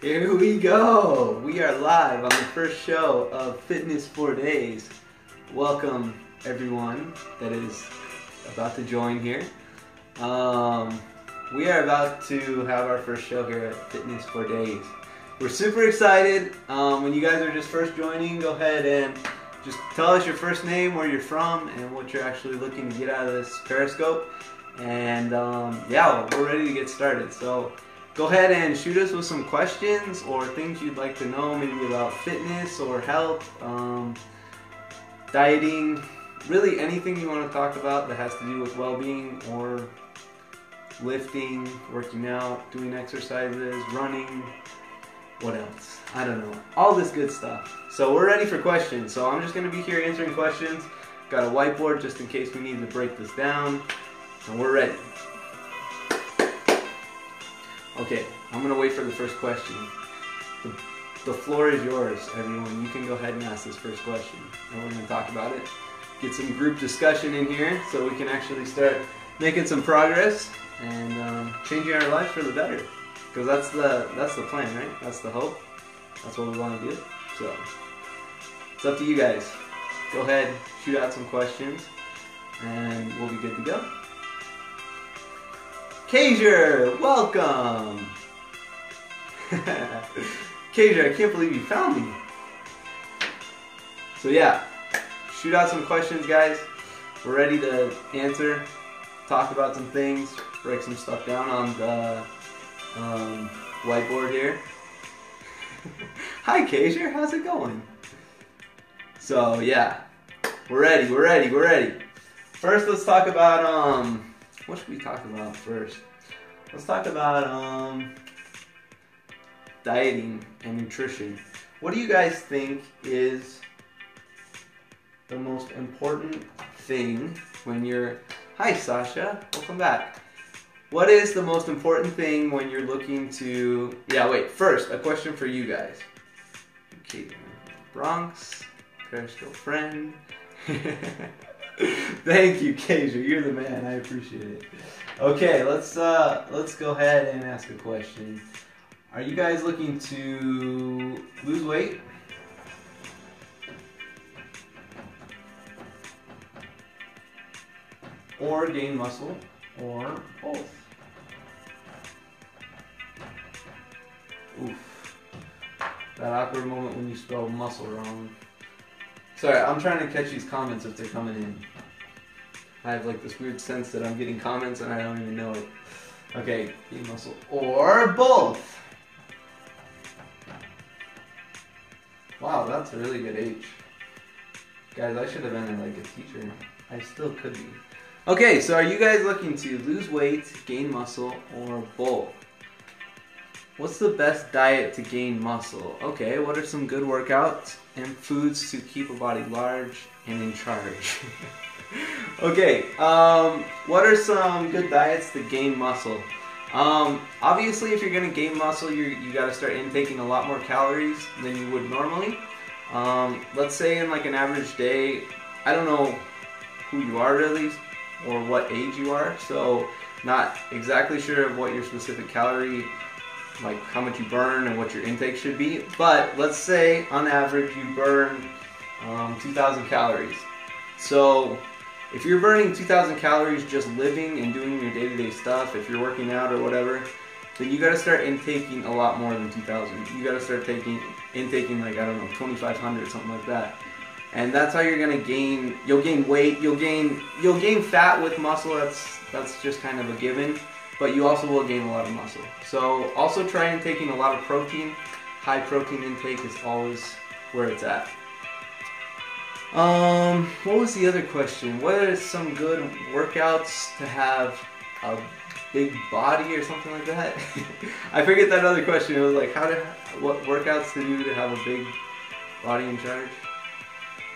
Here we go. We are live on the first show of Fitness 4 Days. Welcome everyone that is about to join here. We are about to have our first show here at Fitness 4 Days. We're super excited. When you guys are just first joining, go ahead and just tell us your first name, where you're from, and what you're actually looking to get out of this Periscope. And yeah, we're ready to get started. So go ahead and shoot us with some questions or things you'd like to know, maybe about fitness or health, dieting, really anything you want to talk about that has to do with well-being or lifting, working out, doing exercises, running, what else? I don't know. All this good stuff. So we're ready for questions. So I'm just going to be here answering questions. Got a whiteboard just in case we need to break this down. And we're ready. Okay, I'm going to wait for the first question. The floor is yours, everyone. You can go ahead and ask this first question. And we're going to talk about it. Get some group discussion in here so we can actually start making some progress and changing our lives for the better. Because that's the plan, right? That's the hope. That's what we want to do. So it's up to you guys. Go ahead, shoot out some questions, and we'll be good to go. Kajer, welcome! Kajer, I can't believe you found me. So yeah, shoot out some questions, guys. We're ready to answer, talk about some things, break some stuff down on the whiteboard here. Hi Kajer, how's it going? So yeah, we're ready. First, let's talk about what should we talk about first? Let's talk about dieting and nutrition. What do you guys think is the most important thing when you're... Hi Sasha, welcome back. What is the most important thing when you're looking to... Yeah, wait, first, a question for you guys. Okay, Bronx, Periscope friend. Thank you, Kajer. You're the man. I appreciate it. Okay, let's go ahead and ask a question. Are you guys looking to lose weight? Or gain muscle? Or both? Oof. That awkward moment when you spell muscle wrong. Sorry, I'm trying to catch these comments if they're coming in. I have like this weird sense that I'm getting comments and I don't even know it. Okay, gain muscle or both. Wow, that's a really good age. Guys, I should have been like a teacher. I still could be. Okay, so are you guys looking to lose weight, gain muscle, or both? What's the best diet to gain muscle? Okay, what are some good workouts and foods to keep a body large and in charge? Okay, what are some good diets to gain muscle? Obviously, if you're going to gain muscle, you got to start intaking a lot more calories than you would normally. Let's say in like an average day, I don't know who you are really, or what age you are, so not exactly sure of what your specific calorie, like how much you burn and what your intake should be, but let's say on average you burn 2,000 calories. So if you're burning 2,000 calories just living and doing your day-to-day stuff, if you're working out or whatever, then you got to start intaking a lot more than 2,000. You got to start intaking like, I don't know, 2,500, something like that. And that's how you're gonna gain. You'll gain weight. You'll gain fat with muscle. That's just kind of a given. But you also will gain a lot of muscle. So also try taking a lot of protein. High protein intake is always where it's at. What was the other question? What are some good workouts to have a big body or something like that? I forget that other question. It was like what workouts to do to have a big body in charge?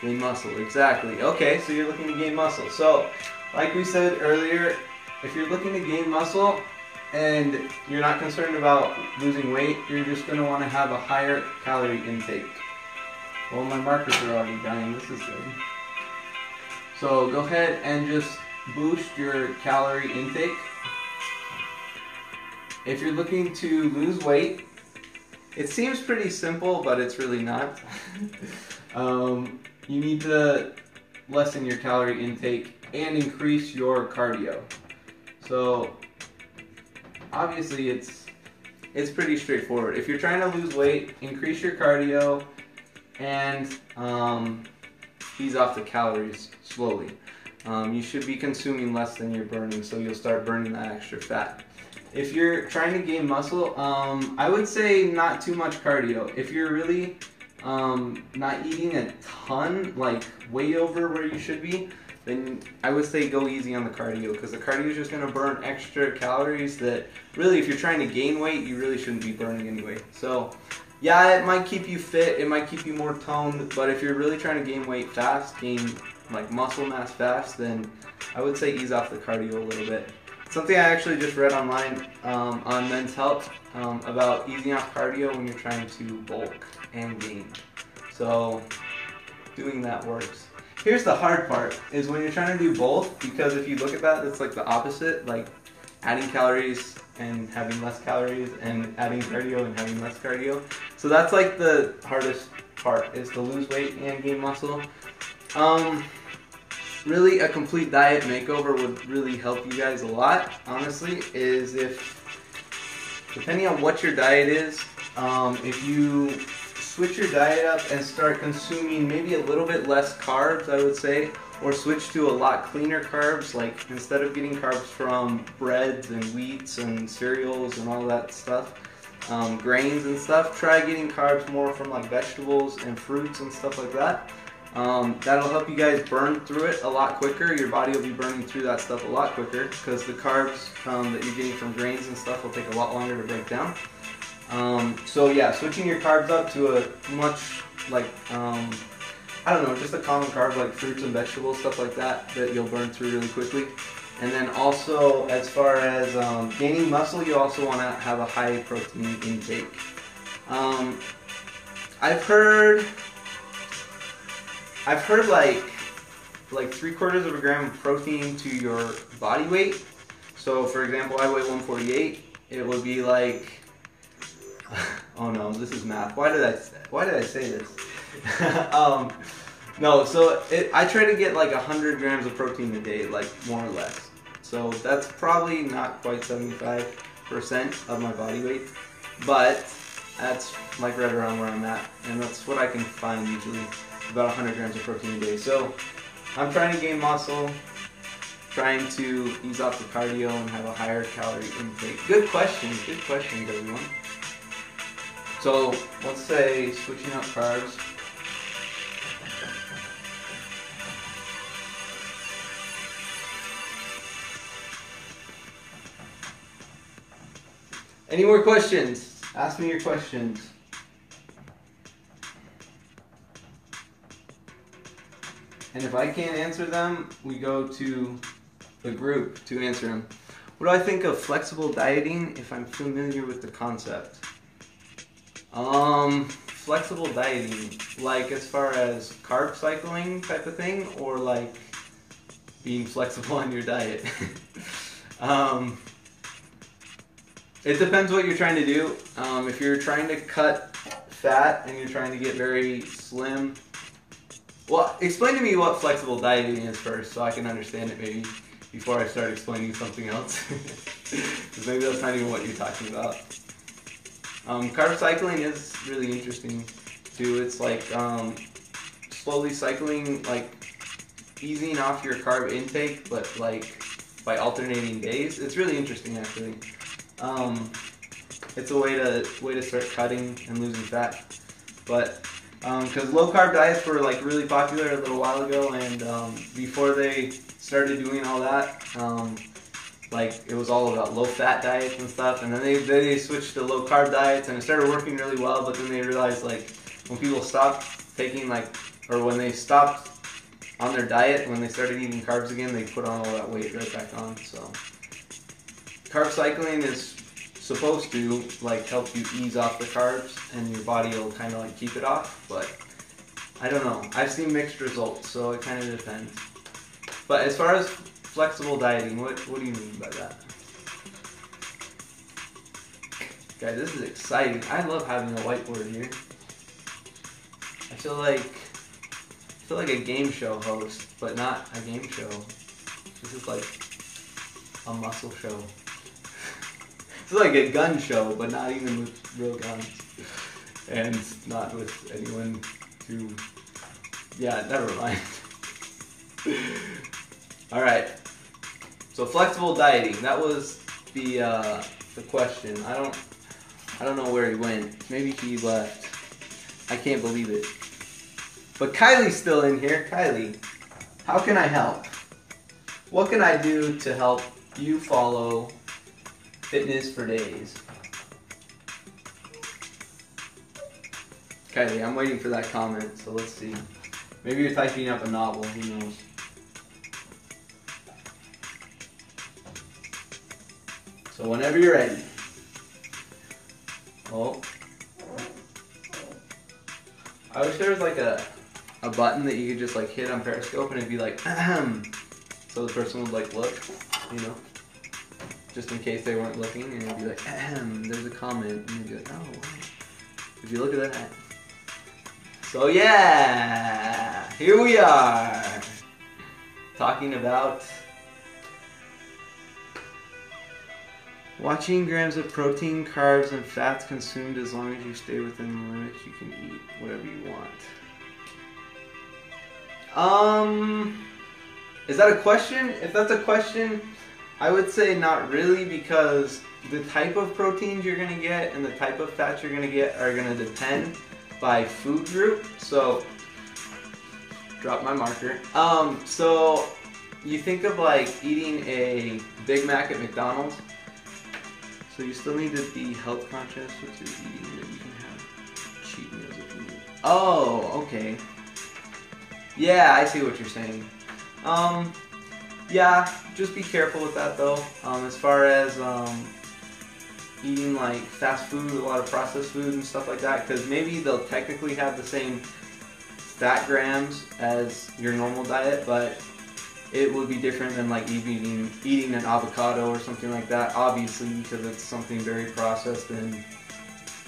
Gain muscle, exactly. Okay, so you're looking to gain muscle. So, like we said earlier, if you're looking to gain muscle and you're not concerned about losing weight, you're just going to want to have a higher calorie intake. Well, my markers are already dying. This is good. So, go ahead and just boost your calorie intake. If you're looking to lose weight, It seems pretty simple, but it's really not. You need to lessen your calorie intake and increase your cardio. So obviously it's pretty straightforward. If you're trying to lose weight, increase your cardio and ease off the calories slowly. You should be consuming less than you're burning, so you'll start burning that extra fat. If you're trying to gain muscle, I would say not too much cardio. If you're really not eating a ton, like way over where you should be, then I would say go easy on the cardio, because the cardio is just going to burn extra calories that really, if you're trying to gain weight, you really shouldn't be burning anyway. So yeah, it might keep you fit, it might keep you more toned, but if you're really trying to gain weight fast, gain like muscle mass fast, then I would say ease off the cardio a little bit. Something I actually just read online on Men's Health about easing off cardio when you're trying to bulk and gain. So doing that works. Here's the hard part, is when you're trying to do both, because if you look at that, it's like the opposite, like adding calories and having less calories, and adding cardio and having less cardio. So that's like the hardest part, is to lose weight and gain muscle. Really, a complete diet makeover would really help you guys a lot, honestly, is if, depending on what your diet is, if you switch your diet up and start consuming maybe a little bit less carbs, I would say, or switch to a lot cleaner carbs, like instead of getting carbs from breads and wheats and cereals and all that stuff, grains and stuff, try getting carbs more from like vegetables and fruits and stuff like that. That'll help you guys burn through it a lot quicker. Your body will be burning through that stuff a lot quicker, because the carbs that you're getting from grains and stuff will take a lot longer to break down. So yeah, switching your carbs up to a much like, I don't know, just a common carb like fruits and vegetables, stuff like that, that you'll burn through really quickly. And then also, as far as gaining muscle, you also want to have a high protein intake. I've heard like 3/4 of a gram of protein to your body weight. So for example, I weigh 148. It would be like, oh no, this is math. Why did I say this? No, so I try to get like 100 grams of protein a day, like more or less. So that's probably not quite 75% of my body weight, but that's like right around where I'm at, and that's what I can find usually, about 100 grams of protein a day. So I'm trying to gain muscle, trying to ease off the cardio and have a higher calorie intake. Good questions, everyone. So let's say switching up carbs. Any more questions? Ask me your questions. And if I can't answer them, we go to the group to answer them. What do I think of flexible dieting if I'm familiar with the concept? Flexible dieting, like as far as carb cycling type of thing, or like being flexible on your diet? It depends what you're trying to do. If you're trying to cut fat and you're trying to get very slim, well, explain to me what flexible dieting is first, so I can understand it maybe before I start explaining something else. Because maybe that's not even what you're talking about. Carb cycling is really interesting too. It's like slowly cycling, like easing off your carb intake, but like by alternating days. It's really interesting actually. It's a way to start cutting and losing fat, but because low carb diets were like really popular a little while ago, and before they started doing all that, like it was all about low fat diets and stuff, and then they switched to low carb diets, and it started working really well. But then they realized, like, when people stopped taking when they stopped on their diet, when they started eating carbs again, they put on all that weight right back on. So carb cycling is supposed to like help you ease off the carbs, and your body will kind of like keep it off, but I don't know. I've seen mixed results, so it kind of depends. But as far as flexible dieting, what do you mean by that? Guys, this is exciting. I love having a whiteboard here. I feel like a game show host, but not a game show. This is like a muscle show. It's like a gun show, but not even with real guns. And not with anyone who... Yeah, never mind. Alright. So flexible dieting. That was the question. I don't know where he went. Maybe he left. I can't believe it. But Kylie's still in here. Kylie, how can I help? What can I do to help you follow fitness for days? Kylie, I'm waiting for that comment, so let's see. Maybe you're typing up a novel, who knows? So whenever you're ready. Oh. I wish there was like a button that you could just like hit on Periscope and it'd be like, ahem. So the person would like look, you know, just in case they weren't looking, and it'd be like, ahem, there's a comment, and you'd be like, oh, wow. If you look at that. So yeah, here we are, talking about watching grams of protein, carbs, and fats consumed. As long as you stay within the limits, you can eat whatever you want. Is that a question? If that's a question, I would say not really, because the type of proteins you're going to get and the type of fats you're going to get are going to depend by food group. So, drop my marker. So you think of like eating a Big Mac at McDonald's. So you still need to be health conscious with your eating, that you can have cheat meals if you need. Oh, okay. Yeah, I see what you're saying. Yeah, just be careful with that though. As far as eating like fast food, a lot of processed food and stuff like that, because maybe they'll technically have the same fat grams as your normal diet, but it would be different than like eating an avocado or something like that, obviously, because it's something very processed and,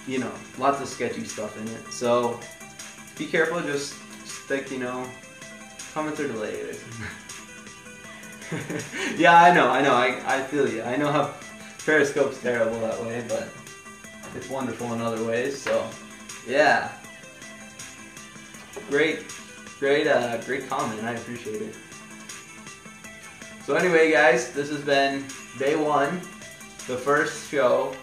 you know, lots of sketchy stuff in it. So be careful, just stick, you know, comments are delayed. Yeah, I know, I feel you. I know how Periscope's terrible that way, but it's wonderful in other ways, so yeah. Great comment, I appreciate it. So anyway, guys, this has been day one, the first show.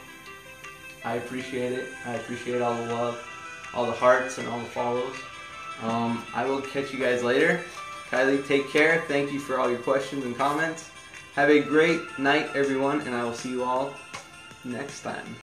I appreciate it. I appreciate all the love, all the hearts, and all the follows. I will catch you guys later. Kylie, take care. Thank you for all your questions and comments. Have a great night, everyone, and I will see you all next time.